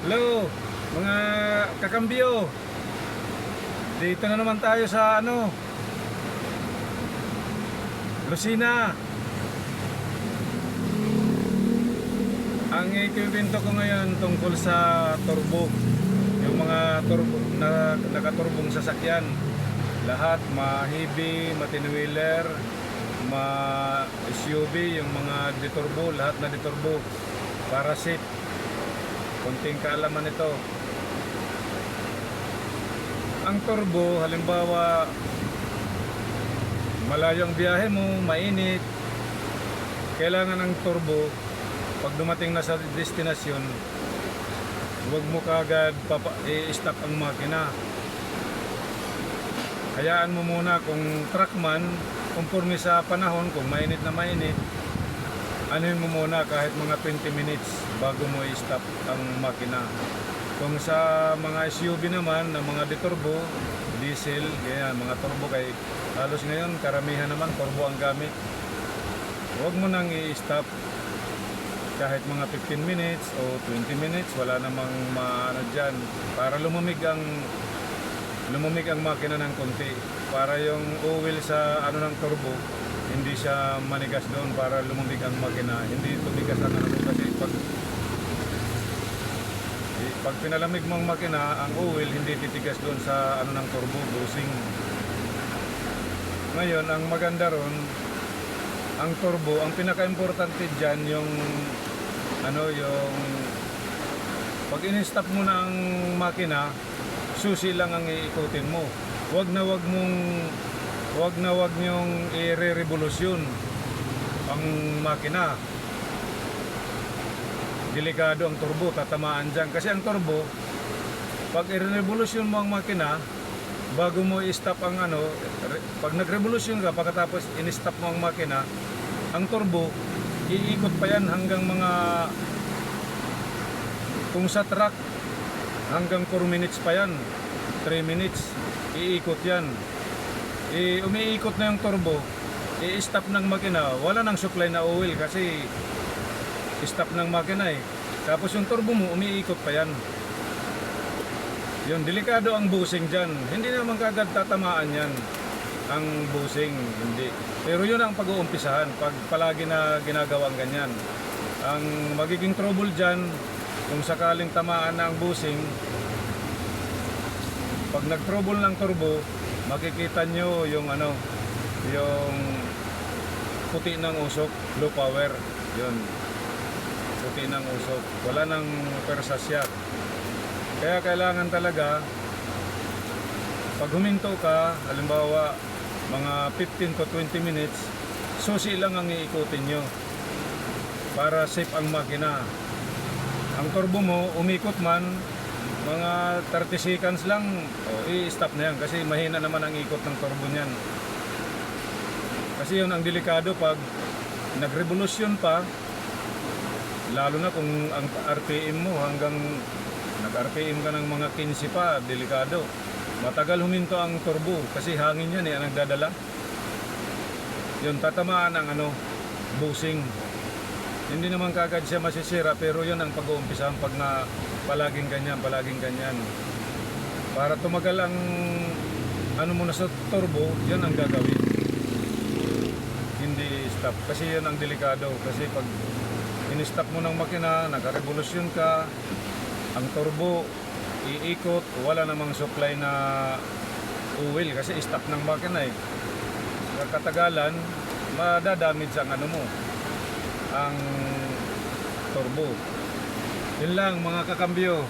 Hello, mga kakambyo. Dito na naman tayo sa Lucena. Ang ikikwento ko ngayon tungkol sa turbo. Yung mga turbo na nakaturbong sasakyan. Lahat ma-heavy, ma-10-wheeler, ma-SUV, yung mga deturbo, lahat na deturbo para safe. Kunting kaalaman ito. Ang turbo, halimbawa malayo ang biyahe mo, mainit, kailangan ng turbo. Pag dumating na sa destinasyon, huwag mo kagad i-stop ang makina. Hayaan mo muna kung truckman, conforme sa panahon, kung mainit na mainit, anuhin mo muna kahit mga 20 minutes bago mo i-stop ang makina. Kung sa mga SUV naman, na mga deturbo, diesel, ganyan, mga turbo, kay halos ngayon karamihan naman turbo ang gamit. Huwag mo nang i-stop kahit mga 15 minutes o 20 minutes, wala namang maano dyan, para lumamig ang makina ng konti, para yung oil sa ng turbo hindi siya manigas doon, para lumamig ang makina, hindi tumigas ang kasi pag pinalamig mo ang makina, ang oil hindi titigas doon sa ng turbo, bushing. Ngayon, ang maganda ron, ang turbo, ang pinaka-importante dyan yung yung pag in-stop mo na ang makina, susi lang ang iikutin mo. Wag na wag nyong i-revolusyon ang makina. Delikado ang turbo, tatamaan dyan. Kasi ang turbo, pag i-revolusyon mo ang makina, bago mo i-stop ang pag nag-revolusyon ka, pagkatapos in-stop mo ang makina, ang turbo, iikot pa yan hanggang kung sa truck, hanggang 4 minutes pa yan, 3 minutes, iikot yan. Umiikot na yung turbo, i-stop ng makina, wala nang supply na oil kasi stop ng makina eh. Tapos yung turbo mo, umiikot pa yan. Yun, delikado ang bushing dyan. Hindi naman kagad tatamaan yan, ang bushing, hindi. Pero yun ang pag-uumpisahan, pag palagi na ginagawang ganyan. Ang magiging trouble dyan, kung sakaling tamaan na ang bushing, pag nag-trouble ng turbo, makikita nyo yung yung puti ng usok, low power. Yun, puti ng usok, wala nang persa siya. Kaya kailangan talaga, pag huminto ka, halimbawa mga 15 to 20 minutes, susi lang ang iikutin nyo para safe ang makina. Ang turbo mo, umikot man, mga 30 seconds lang, i-stop na yan kasi mahina naman ang ikot ng turbo niyan. Kasi yun ang delikado pag nag-revolusyon pa, lalo na kung ang RPM mo hanggang nag-RPM ka ng mga 15 pa, delikado. Matagal huminto ang turbo kasi hangin yan ang nagdadala. Yun, tatamaan ang bushing. Hindi naman kagad siya masisira, pero yun ang pag-uumpisahan pag na palaging ganyan. Para tumagal ang muna sa turbo, yun ang gagawin. Hindi stop, kasi yun ang delikado. Kasi pag in-stop mo ng makina, nagka-revolusyon ka, ang turbo iikot, wala namang supply na oil kasi stop ng makina eh. Katagalan, madadamage ang ang turbo. Yun lang mga kakambyo.